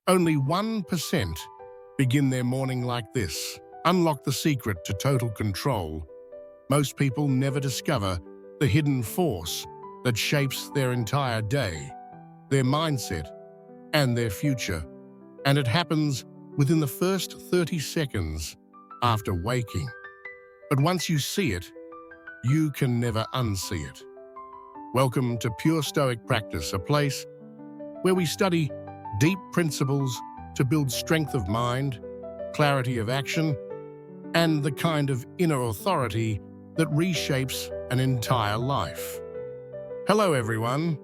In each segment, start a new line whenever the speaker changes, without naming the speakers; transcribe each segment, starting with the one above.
Only 1% begin their morning like this. Unlock the secret to total control. Most people never discover the hidden force that shapes their entire day, their mindset, and their future. And it happens within the first 30 seconds after waking. But once you see it, you can never unsee it. Welcome to Pure Stoic Practice, a place where we study deep principles to build strength of mind, clarity of action, and the kind of inner authority that reshapes an entire life. Hello, everyone.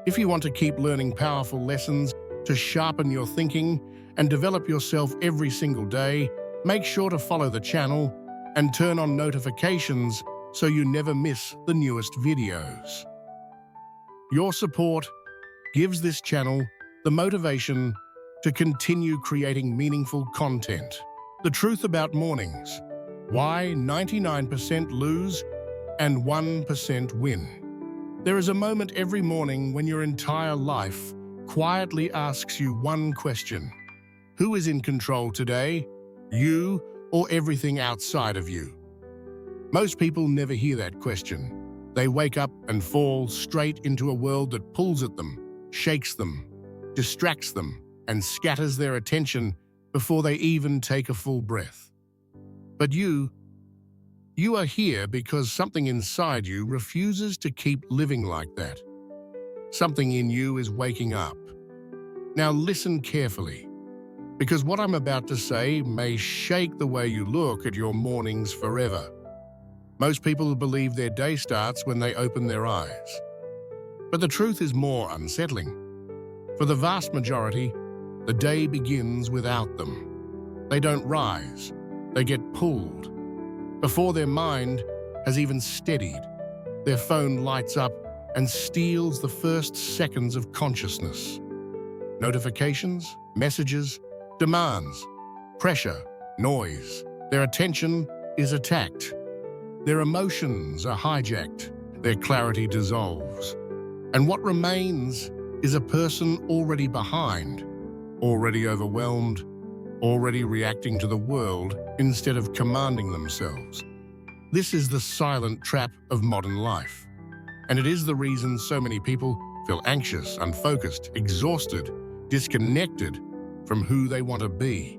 If you want to keep learning powerful lessons to sharpen your thinking and develop yourself every single day, make sure to follow the channel and turn on notifications so you never miss the newest videos. Your support gives this channel the motivation to continue creating meaningful content. The truth about mornings: why 99% lose and 1% win. There is a moment every morning when your entire life quietly asks you one question. Who is in control today? You or everything outside of you? Most people never hear that question. They wake up and fall straight into a world that pulls at them, shakes them, distracts them, and scatters their attention before they even take a full breath. But you are here because something inside you refuses to keep living like that. Something in you is waking up. Now listen carefully, because what I'm about to say may shake the way you look at your mornings forever. Most people believe their day starts when they open their eyes. But the truth is more unsettling. For the vast majority, the day begins without them. They don't rise, they get pulled. Before their mind has even steadied, their phone lights up and steals the first seconds of consciousness. Notifications, messages, demands, pressure, noise. Their attention is attacked. Their emotions are hijacked. Their clarity dissolves. And what remains is a person already behind, already overwhelmed, already reacting to the world instead of commanding themselves. This is the silent trap of modern life. And it is the reason so many people feel anxious, unfocused, exhausted, disconnected from who they want to be.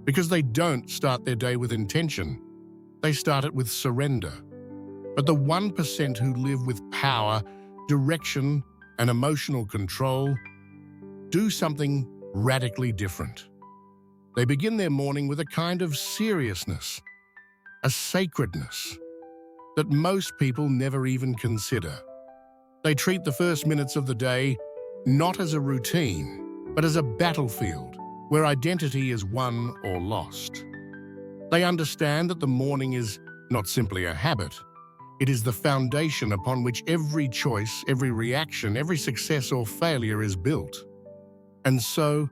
Because they don't start their day with intention. They start it with surrender. But the 1% who live with power, direction, and emotional control do something radically different. They begin their morning with a kind of seriousness, a sacredness that most people never even consider. They treat the first minutes of the day not as a routine, but as a battlefield where identity is won or lost. They understand that the morning is not simply a habit. It is the foundation upon which every choice, every reaction, every success or failure is built. And so,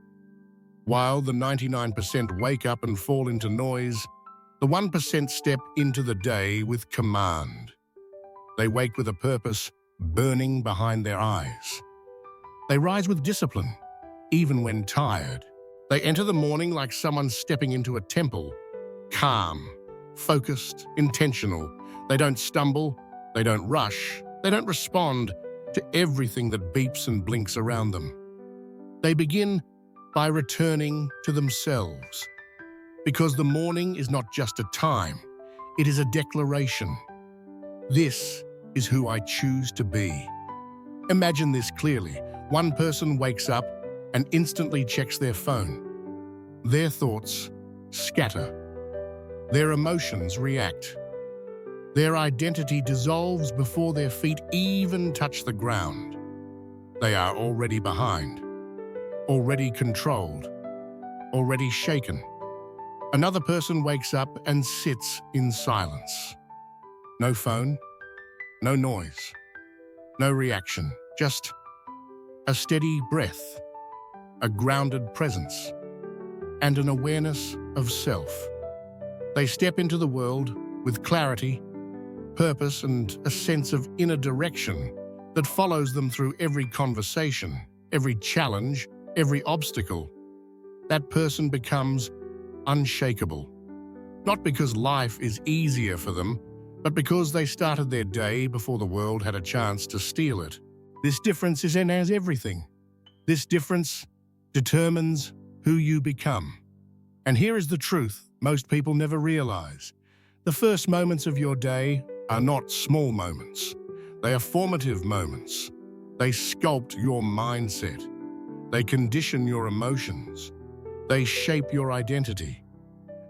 while the 99% wake up and fall into noise, the 1% step into the day with command. They wake with a purpose burning behind their eyes. They rise with discipline, even when tired. They enter the morning like someone stepping into a temple, calm, focused, intentional. They don't stumble, they don't rush, they don't respond to everything that beeps and blinks around them. They begin by returning to themselves. Because the morning is not just a time, it is a declaration. This is who I choose to be. Imagine this clearly. One person wakes up and instantly checks their phone. Their thoughts scatter. Their emotions react. Their identity dissolves before their feet even touch the ground. They are already behind, already controlled, already shaken. Another person wakes up and sits in silence. No phone, no noise, no reaction, just a steady breath, a grounded presence, and an awareness of self. They step into the world with clarity, purpose, and a sense of inner direction that follows them through every conversation, every challenge, every obstacle, that person becomes unshakable. Not because life is easier for them, but because they started their day before the world had a chance to steal it. This difference is in as everything. This difference determines who you become. And here is the truth most people never realize. The first moments of your day are not small moments. They are formative moments. They sculpt your mindset. They condition your emotions. They shape your identity.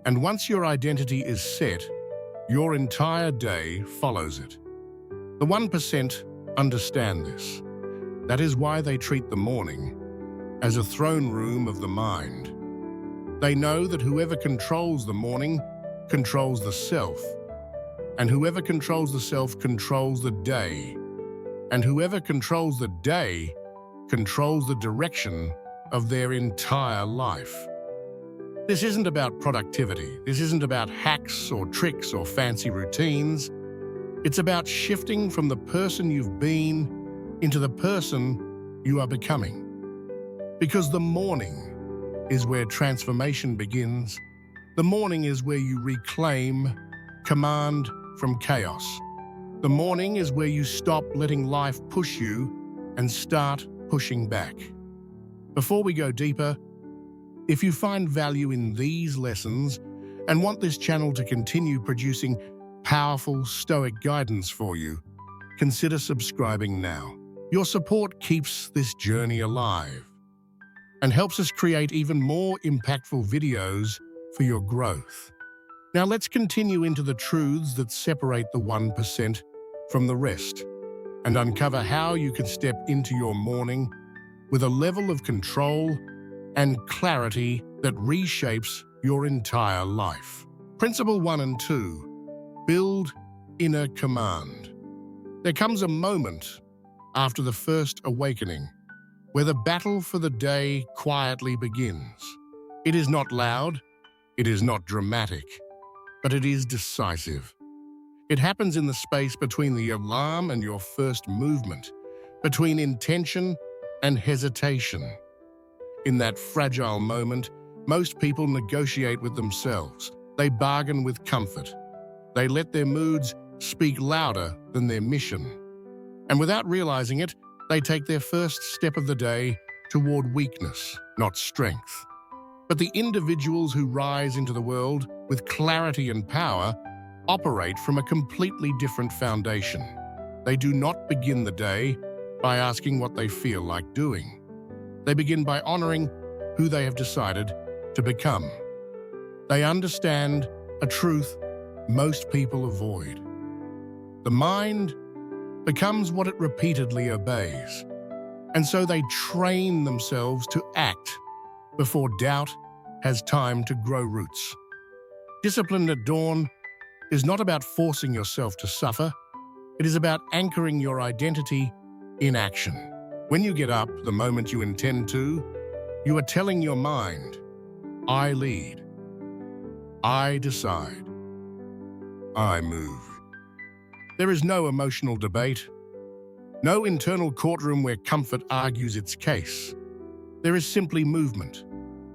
And once your identity is set, your entire day follows it. The 1% understand this. That is why they treat the morning as a throne room of the mind. They know that whoever controls the morning controls the self, and whoever controls the self controls the day, and whoever controls the day controls the direction of their entire life. This isn't about productivity. This isn't about hacks or tricks or fancy routines. It's about shifting from the person you've been into the person you are becoming. Because the morning is where transformation begins. The morning is where you reclaim command from chaos. The morning is where you stop letting life push you and start pushing back. Before we go deeper, if you find value in these lessons and want this channel to continue producing powerful Stoic guidance for you, consider subscribing now. Your support keeps this journey alive and helps us create even more impactful videos for your growth. Now let's continue into the truths that separate the 1% from the rest and uncover how you can step into your morning with a level of control and clarity that reshapes your entire life. Principle 1 and 2, build inner command. There comes a moment after the first awakening where the battle for the day quietly begins. It is not loud, it is not dramatic, but it is decisive. It happens in the space between the alarm and your first movement, between intention and hesitation. In that fragile moment, most people negotiate with themselves. They bargain with comfort. They let their moods speak louder than their mission. And without realizing it, they take their first step of the day toward weakness, not strength. But the individuals who rise into the world with clarity and power operate from a completely different foundation. They do not begin the day by asking what they feel like doing. They begin by honoring who they have decided to become. They understand a truth most people avoid. The mind becomes what it repeatedly obeys, and so they train themselves to act before doubt has time to grow roots. Discipline at dawn is not about forcing yourself to suffer. It is about anchoring your identity in action. When you get up the moment you intend to, you are telling your mind, I lead, I decide, I move. There is no emotional debate, no internal courtroom where comfort argues its case. There is simply movement,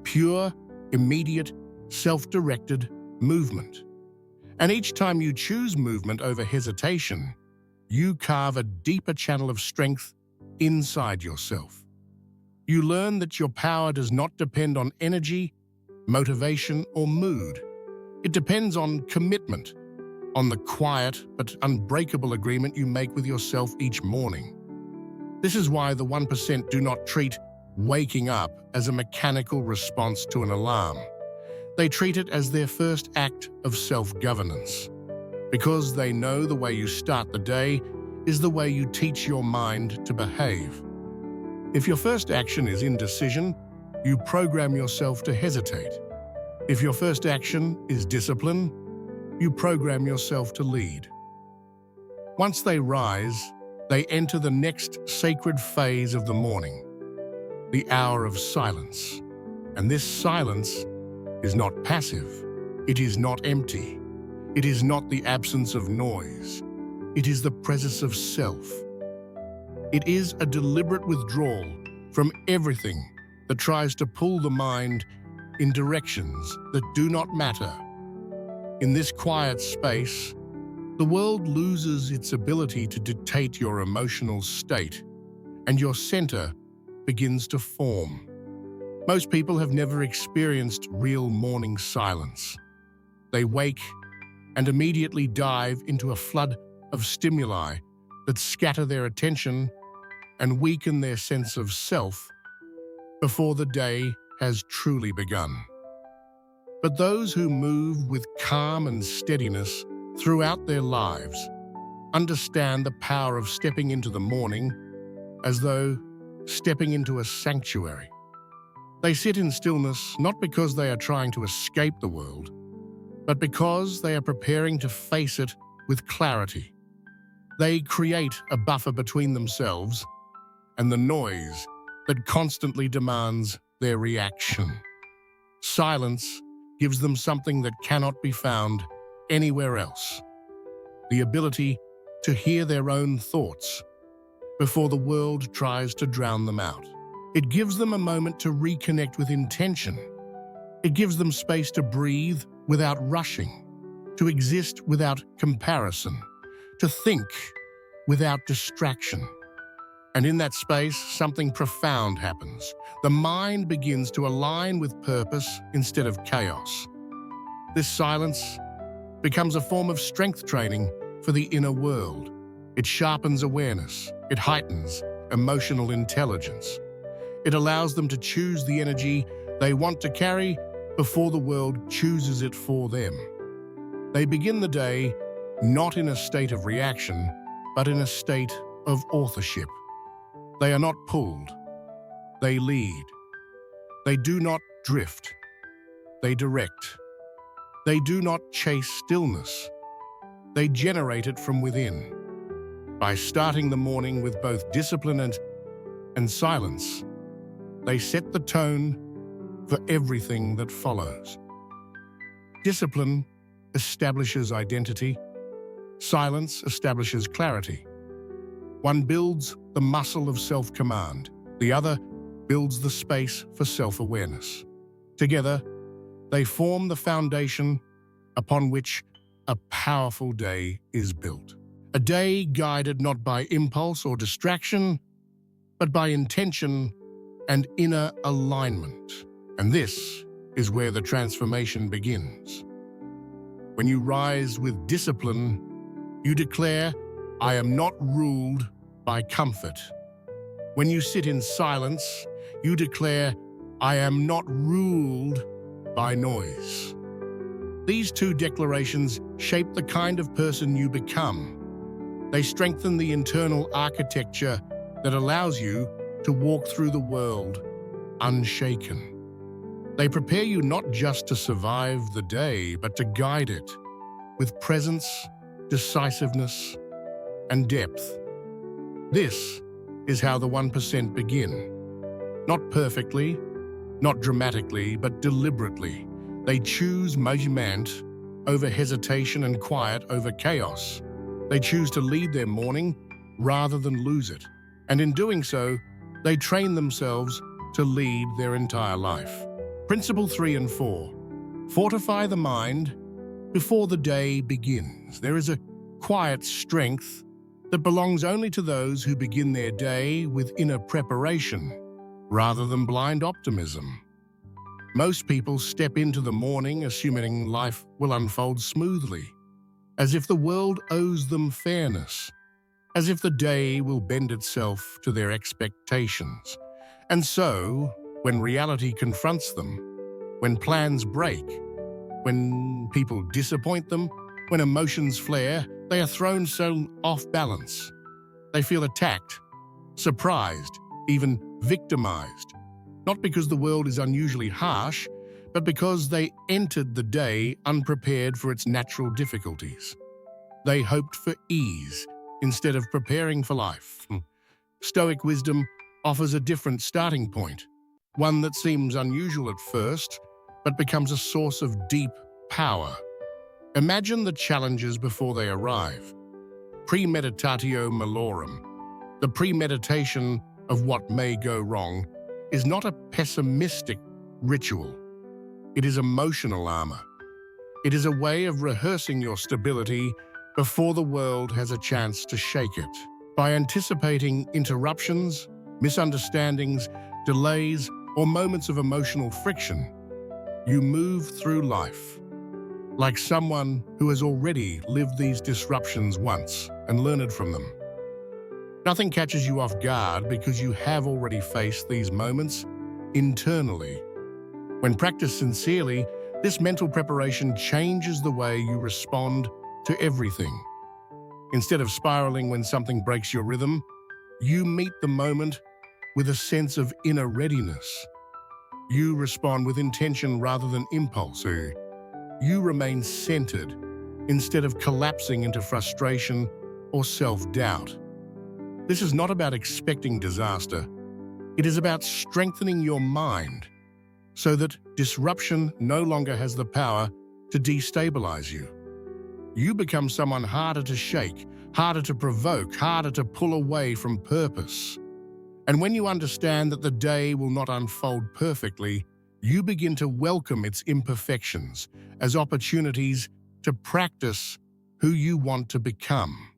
pure, immediate, self-directed movement. And each time you choose movement over hesitation, you carve a deeper channel of strength inside yourself. You learn that your power does not depend on energy, motivation, or mood. It depends on commitment, on the quiet but unbreakable agreement you make with yourself each morning. This is why the 1% do not treat waking up as a mechanical response to an alarm. They treat it as their first act of self-governance, because they know the way you start the day is the way you teach your mind to behave. If your first action is indecision, you program yourself to hesitate. If your first action is discipline, you program yourself to lead. Once they rise, they enter the next sacred phase of the morning, the hour of silence. And this silence is not passive. It is not empty. It is not the absence of noise. It is the presence of self. It is a deliberate withdrawal from everything that tries to pull the mind in directions that do not matter. In this quiet space, the world loses its ability to dictate your emotional state, and your center begins to form. Most people have never experienced real morning silence. They wake and immediately dive into a flood of stimuli that scatter their attention and weaken their sense of self before the day has truly begun. But those who move with calm and steadiness throughout their lives understand the power of stepping into the morning as though stepping into a sanctuary. They sit in stillness not because they are trying to escape the world, but because they are preparing to face it with clarity. They create a buffer between themselves and the noise that constantly demands their reaction. Silence gives them something that cannot be found anywhere else: the ability to hear their own thoughts before the world tries to drown them out. It gives them a moment to reconnect with intention. It gives them space to breathe without rushing, to exist without comparison, to think without distraction. And in that space, something profound happens. The mind begins to align with purpose instead of chaos. This silence becomes a form of strength training for the inner world. It sharpens awareness. It heightens emotional intelligence. It allows them to choose the energy they want to carry before the world chooses it for them. They begin the day not in a state of reaction, but in a state of authorship. They are not pulled. They lead. They do not drift. They direct. They do not chase stillness. They generate it from within. By starting the morning with both discipline and silence, they set the tone for everything that follows. Discipline establishes identity. Silence establishes clarity. One builds the muscle of self-command. The other builds the space for self-awareness. Together, they form the foundation upon which a powerful day is built. A day guided not by impulse or distraction, but by intention and inner alignment. And this is where the transformation begins. When you rise with discipline, you declare, "I am not ruled by comfort." When you sit in silence, you declare, "I am not ruled by noise." These two declarations shape the kind of person you become. They strengthen the internal architecture that allows you to walk through the world unshaken. They prepare you not just to survive the day, but to guide it with presence, decisiveness, and depth. This is how the 1% begin. Not perfectly, not dramatically, but deliberately. They choose movement over hesitation and quiet over chaos. They choose to lead their morning rather than lose it. And in doing so, they train themselves to lead their entire life. Principle 3 and 4. Fortify the mind before the day begins. There is a quiet strength that belongs only to those who begin their day with inner preparation rather than blind optimism. Most people step into the morning assuming life will unfold smoothly, as if the world owes them fairness, as if the day will bend itself to their expectations. And so, when reality confronts them, when plans break, when people disappoint them, when emotions flare, they are thrown so off balance. They feel attacked, surprised, even victimized. Not because the world is unusually harsh, but because they entered the day unprepared for its natural difficulties. They hoped for ease instead of preparing for life. Stoic wisdom offers a different starting point, one that seems unusual at first, but becomes a source of deep power. Imagine the challenges before they arrive. Premeditatio malorum. The premeditation of what may go wrong is not a pessimistic ritual. It is emotional armor. It is a way of rehearsing your stability before the world has a chance to shake it. By anticipating interruptions, misunderstandings, delays, or moments of emotional friction, you move through life like someone who has already lived these disruptions once and learned from them. Nothing catches you off guard because you have already faced these moments internally. When practiced sincerely, this mental preparation changes the way you respond to everything. Instead of spiraling when something breaks your rhythm, you meet the moment with a sense of inner readiness. You respond with intention rather than impulse. You remain centered instead of collapsing into frustration or self-doubt. This is not about expecting disaster. It is about strengthening your mind so that disruption no longer has the power to destabilize you. You become someone harder to shake, harder to provoke, harder to pull away from purpose. And when you understand that the day will not unfold perfectly, you begin to welcome its imperfections as opportunities to practice who you want to become.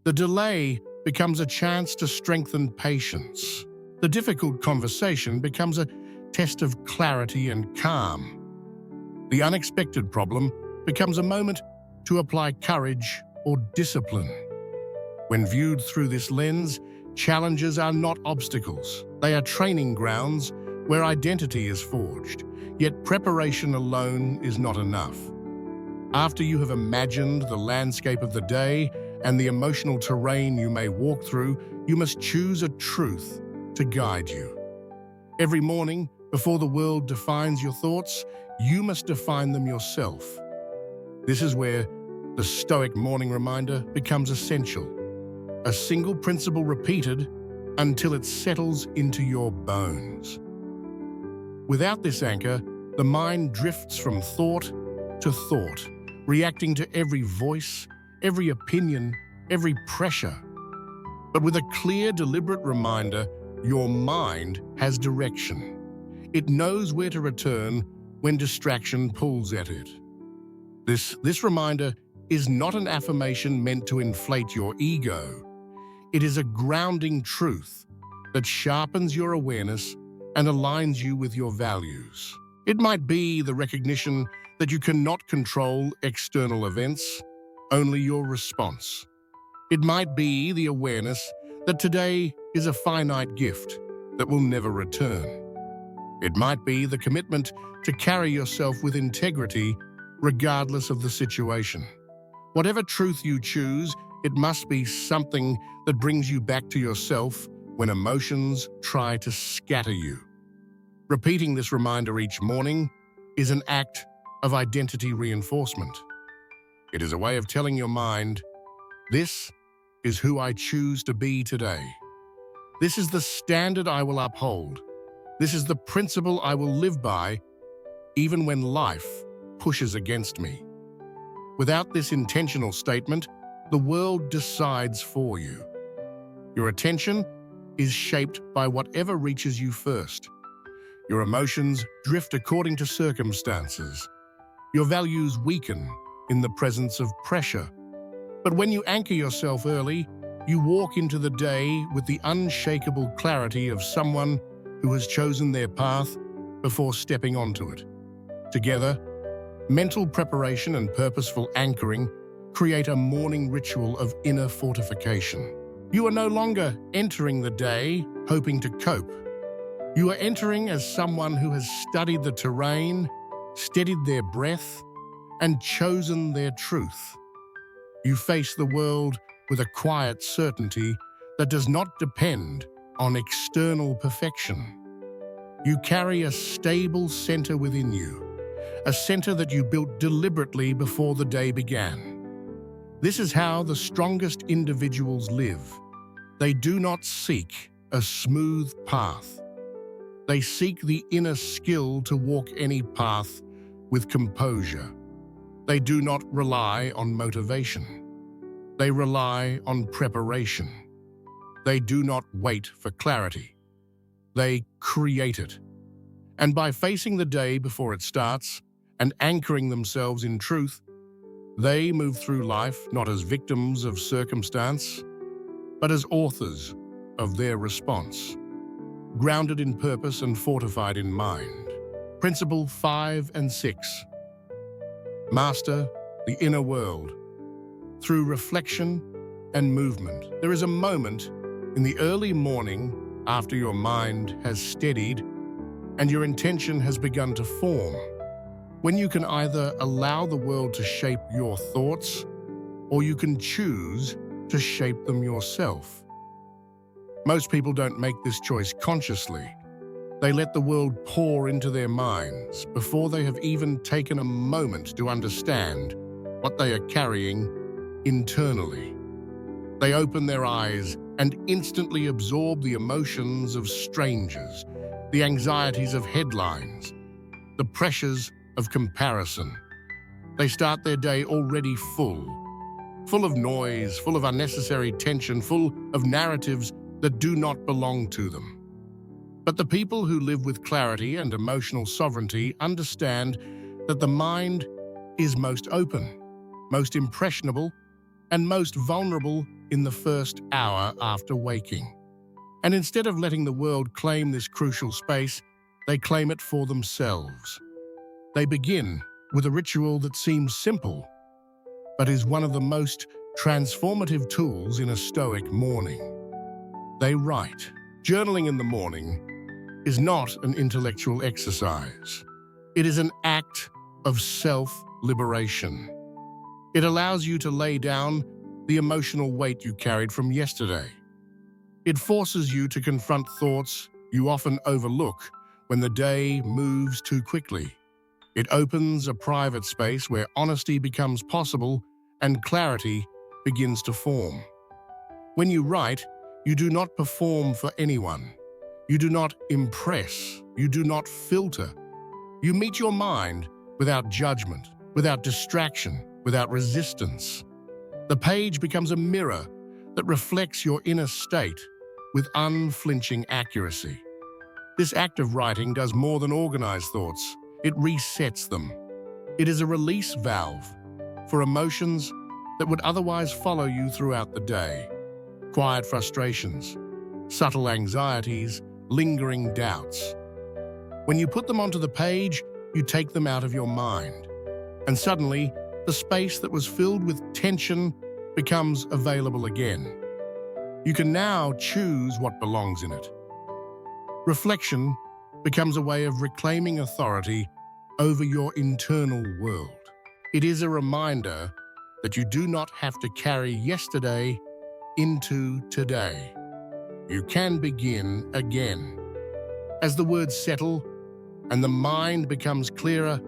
The delay becomes a chance to strengthen patience. The difficult conversation becomes a test of clarity and calm. The unexpected problem becomes a moment to apply courage or discipline. When viewed through this lens, challenges are not obstacles. They are training grounds where identity is forged. Yet preparation alone is not enough. After you have imagined the landscape of the day and the emotional terrain you may walk through, you must choose a truth to guide you. Every morning, before the world defines your thoughts, you must define them yourself. This is where the Stoic morning reminder becomes essential. A single principle repeated until it settles into your bones. Without this anchor, the mind drifts from thought to thought, reacting to every voice, every opinion, every pressure. But with a clear, deliberate reminder, your mind has direction. It knows where to return when distraction pulls at it. This reminder is not an affirmation meant to inflate your ego. It is a grounding truth that sharpens your awareness and aligns you with your values. It might be the recognition that you cannot control external events, only your response. It might be the awareness that today is a finite gift that will never return. It might be the commitment to carry yourself with integrity regardless of the situation. Whatever truth you choose, it must be something that brings you back to yourself when emotions try to scatter you. Repeating this reminder each morning is an act of identity reinforcement. It is a way of telling your mind, this is who I choose to be today. This is the standard I will uphold. This is the principle I will live by, even when life pushes against me. Without this intentional statement, the world decides for you. Your attention is shaped by whatever reaches you first. Your emotions drift according to circumstances. Your values weaken in the presence of pressure. But when you anchor yourself early, you walk into the day with the unshakable clarity of someone who has chosen their path before stepping onto it. Together, mental preparation and purposeful anchoring create a morning ritual of inner fortification. You are no longer entering the day hoping to cope. You are entering as someone who has studied the terrain, steadied their breath, and chosen their truth. You face the world with a quiet certainty that does not depend on external perfection. You carry a stable center within you, a center that you built deliberately before the day began. This is how the strongest individuals live. They do not seek a smooth path. They seek the inner skill to walk any path with composure. They do not rely on motivation. They rely on preparation. They do not wait for clarity. They create it. And by facing the day before it starts and anchoring themselves in truth, they move through life not as victims of circumstance, but as authors of their response, grounded in purpose and fortified in mind. Principle 5 and 6. Master the inner world through reflection and movement. There is a moment in the early morning after your mind has steadied and your intention has begun to form, when you can either allow the world to shape your thoughts or you can choose to shape them yourself. Most people don't make this choice consciously. They let the world pour into their minds before they have even taken a moment to understand what they are carrying internally. They open their eyes and instantly absorb the emotions of strangers, the anxieties of headlines, the pressures of comparison. They start their day already full of noise, full of unnecessary tension, full of narratives that do not belong to them. But the people who live with clarity and emotional sovereignty understand that the mind is most open, most impressionable, and most vulnerable in the first hour after waking. And instead of letting the world claim this crucial space, they claim it for themselves. They begin with a ritual that seems simple, but is one of the most transformative tools in a Stoic morning. They write. Journaling in the morning is not an intellectual exercise. It is an act of self-liberation. It allows you to lay down the emotional weight you carried from yesterday. It forces you to confront thoughts you often overlook when the day moves too quickly. It opens a private space where honesty becomes possible and clarity begins to form. When you write, you do not perform for anyone. You do not impress. You do not filter. You meet your mind without judgment, without distraction, without resistance. The page becomes a mirror that reflects your inner state with unflinching accuracy. This act of writing does more than organize thoughts. It resets them. It is a release valve for emotions that would otherwise follow you throughout the day. Quiet frustrations, subtle anxieties, lingering doubts. When you put them onto the page, you take them out of your mind. And suddenly, the space that was filled with tension becomes available again. You can now choose what belongs in it. Reflection becomes a way of reclaiming authority over your internal world. It is a reminder that you do not have to carry yesterday into today. You can begin again. As the words settle and the mind becomes clearer,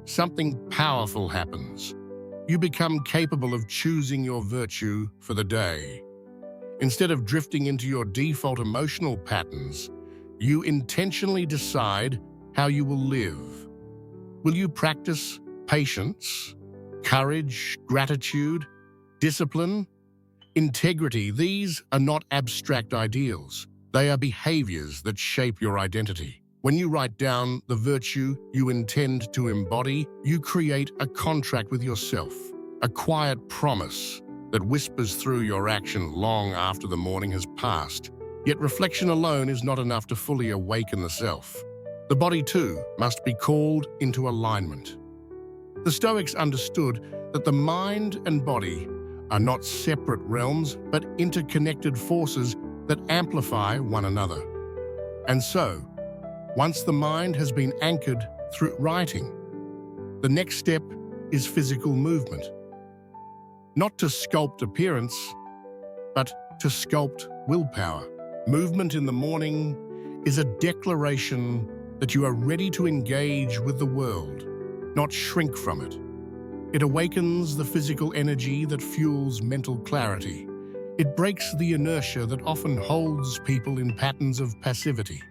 something powerful happens. You become capable of choosing your virtue for the day. Instead of drifting into your default emotional patterns, you intentionally decide how you will live. Will you practice patience, courage, gratitude, discipline, integrity? These are not abstract ideals. They are behaviors that shape your identity. When you write down the virtue you intend to embody, you create a contract with yourself, a quiet promise that whispers through your action long after the morning has passed. Yet reflection alone is not enough to fully awaken the self. The body, too, must be called into alignment. The Stoics understood that the mind and body are not separate realms, but interconnected forces that amplify one another. And so, once the mind has been anchored through writing, the next step is physical movement. Not to sculpt appearance, but to sculpt willpower. Movement in the morning is a declaration that you are ready to engage with the world, not shrink from it. It awakens the physical energy that fuels mental clarity. It breaks the inertia that often holds people in patterns of passivity.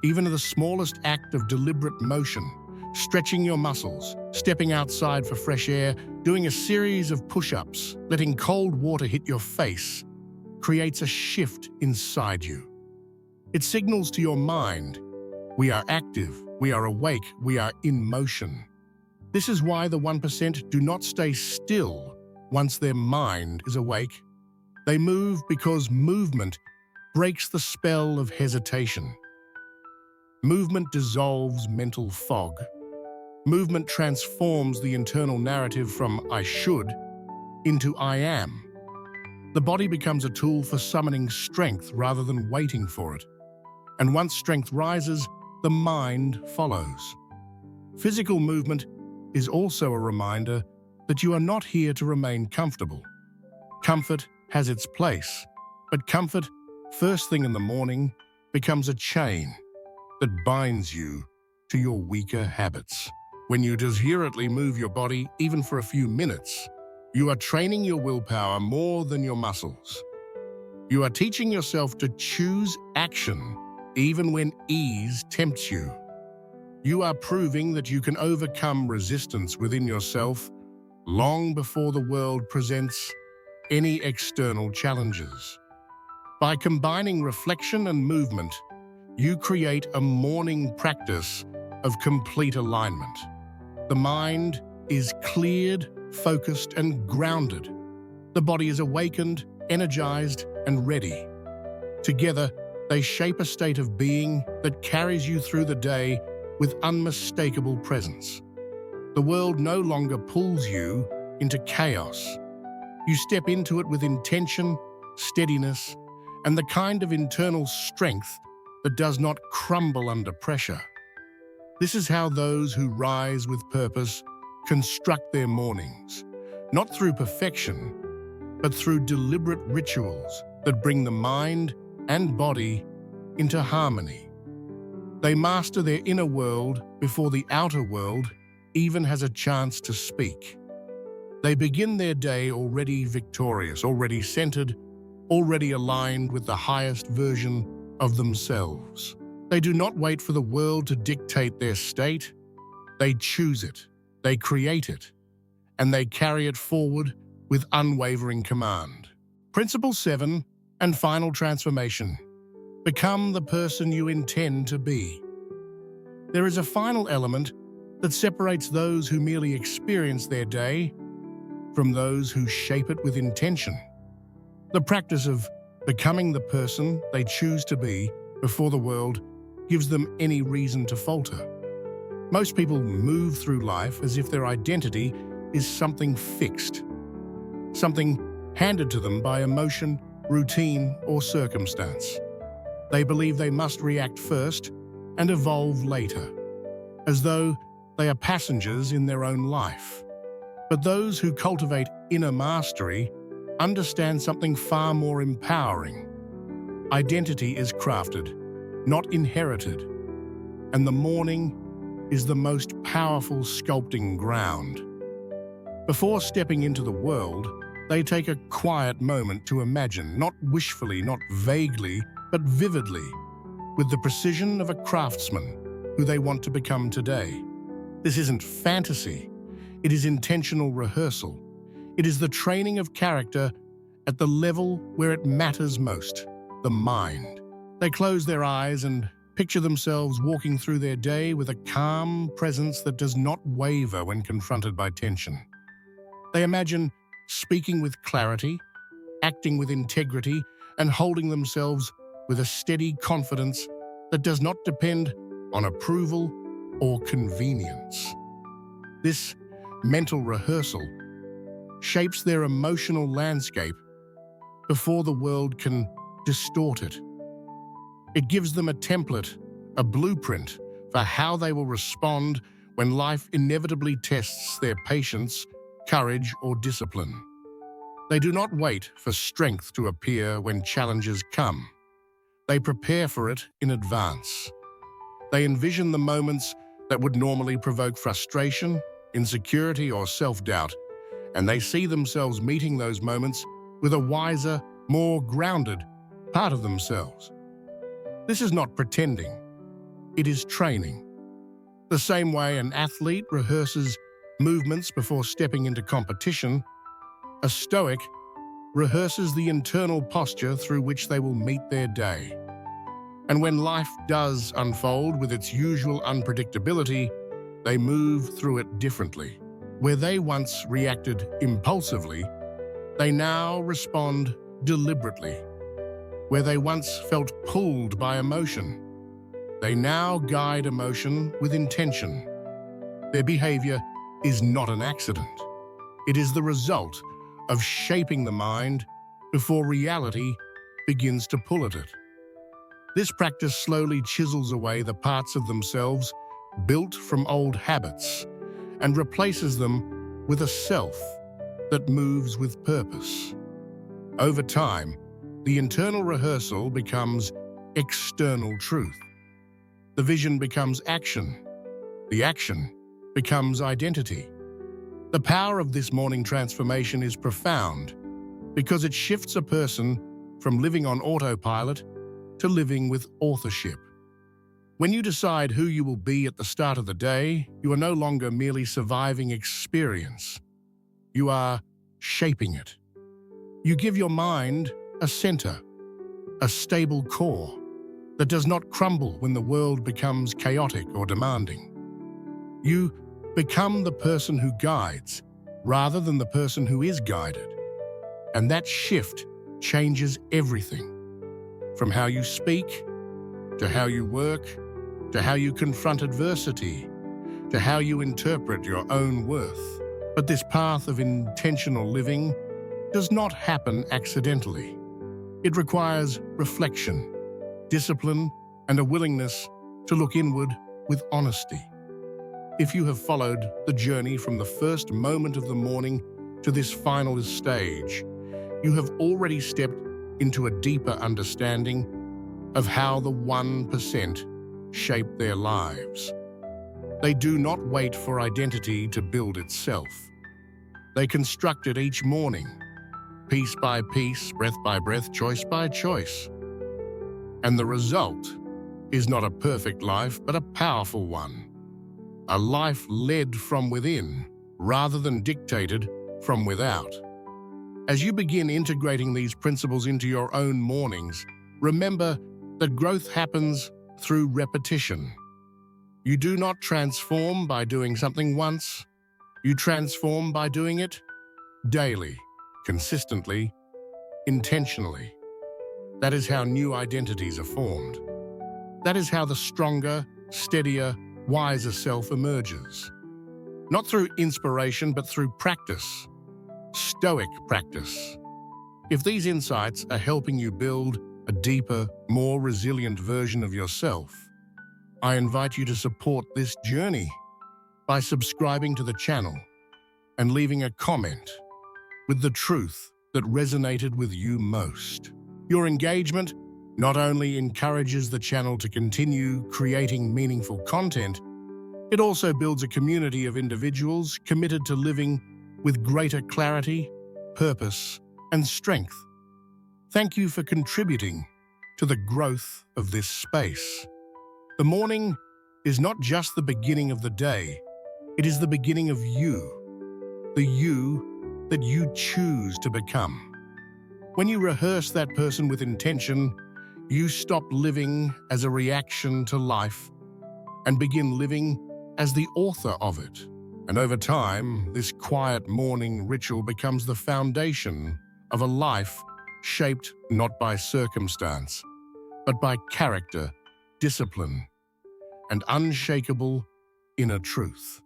Even the smallest act of deliberate motion, stretching your muscles, stepping outside for fresh air, doing a series of push-ups, letting cold water hit your face, creates a shift inside you. It signals to your mind, We are active, we are awake, we are in motion. This is why the 1% do not stay still once their mind is awake. They move because movement breaks the spell of hesitation. Movement dissolves mental fog. Movement transforms the internal narrative from "I should" into "I am." The body becomes a tool for summoning strength rather than waiting for it. And once strength rises, the mind follows. Physical movement is also a reminder that you are not here to remain comfortable. Comfort has its place, but comfort, first thing in the morning, becomes a chain that binds you to your weaker habits. When you deliberately move your body, even for a few minutes, you are training your willpower more than your muscles. You are teaching yourself to choose action even when ease tempts you. You are proving that you can overcome resistance within yourself long before the world presents any external challenges. By combining reflection and movement, you create a morning practice of complete alignment. The mind is cleared, focused, and grounded. The body is awakened, energized, and ready. Together, they shape a state of being that carries you through the day with unmistakable presence. The world no longer pulls you into chaos. You step into it with intention, steadiness, and the kind of internal strength that does not crumble under pressure. This is how those who rise with purpose construct their mornings, not through perfection, but through deliberate rituals that bring the mind and body into harmony. They master their inner world before the outer world even has a chance to speak. They begin their day already victorious, already centered, already aligned with the highest version of themselves. They do not wait for the world to dictate their state. They choose it, they create it, and they carry it forward with unwavering command. Principle 7 and final transformation. Become the person you intend to be. There is a final element that separates those who merely experience their day from those who shape it with intention. The practice of becoming the person they choose to be before the world gives them any reason to falter. Most people move through life as if their identity is something fixed, something handed to them by emotion, routine, or circumstance. They believe they must react first and evolve later, as though they are passengers in their own life. But those who cultivate inner mastery understand something far more empowering. Identity is crafted, not inherited, and the morning is the most powerful sculpting ground. Before stepping into the world, they take a quiet moment to imagine, not wishfully, not vaguely, but vividly, with the precision of a craftsman who they want to become today. This isn't fantasy, it is intentional rehearsal. It is the training of character at the level where it matters most, the mind. They close their eyes and picture themselves walking through their day with a calm presence that does not waver when confronted by tension. They imagine speaking with clarity, acting with integrity, and holding themselves with a steady confidence that does not depend on approval or convenience. This mental rehearsal shapes their emotional landscape before the world can distort it. It gives them a template, a blueprint for how they will respond when life inevitably tests their patience, courage, or discipline. They do not wait for strength to appear when challenges come. They prepare for it in advance. They envision the moments that would normally provoke frustration, insecurity, or self-doubt, and they see themselves meeting those moments with a wiser, more grounded part of themselves. This is not pretending. It is training. The same way an athlete rehearses movements before stepping into competition, a Stoic rehearses the internal posture through which they will meet their day. And when life does unfold with its usual unpredictability, they move through it differently. Where they once reacted impulsively, they now respond deliberately. Where they once felt pulled by emotion, they now guide emotion with intention. Their behavior is not an accident. It is the result of shaping the mind before reality begins to pull at it. This practice slowly chisels away the parts of themselves built from old habits and replaces them with a self that moves with purpose. Over time, the internal rehearsal becomes external truth. The vision becomes action. The action becomes identity. The power of this morning transformation is profound because it shifts a person from living on autopilot to living with authorship. When you decide who you will be at the start of the day, you are no longer merely surviving experience. You are shaping it. You give your mind a center, a stable core that does not crumble when the world becomes chaotic or demanding. You become the person who guides rather than the person who is guided. And that shift changes everything, from how you speak, to how you work, to how you confront adversity, to how you interpret your own worth. But this path of intentional living does not happen accidentally. It requires reflection, discipline, and a willingness to look inward with honesty. If you have followed the journey from the first moment of the morning to this final stage, you have already stepped into a deeper understanding of how the 1% shape their lives. They do not wait for identity to build itself. They construct it each morning, piece by piece, breath by breath, choice by choice. And the result is not a perfect life, but a powerful one. A life led from within, rather than dictated from without. As you begin integrating these principles into your own mornings, remember that growth happens through repetition. You do not transform by doing something once. You transform by doing it daily, consistently, intentionally. That is how new identities are formed. That is how the stronger, steadier, wiser self emerges. Not through inspiration, but through practice. Stoic practice. If these insights are helping you build a deeper, more resilient version of yourself, I invite you to support this journey by subscribing to the channel and leaving a comment with the truth that resonated with you most. Your engagement not only encourages the channel to continue creating meaningful content, it also builds a community of individuals committed to living with greater clarity, purpose, and strength. Thank you for contributing to the growth of this space. The morning is not just the beginning of the day, it is the beginning of you, the you that you choose to become. When you rehearse that person with intention, you stop living as a reaction to life and begin living as the author of it. And over time, this quiet morning ritual becomes the foundation of a life shaped not by circumstance, but by character, discipline, and unshakable inner truth.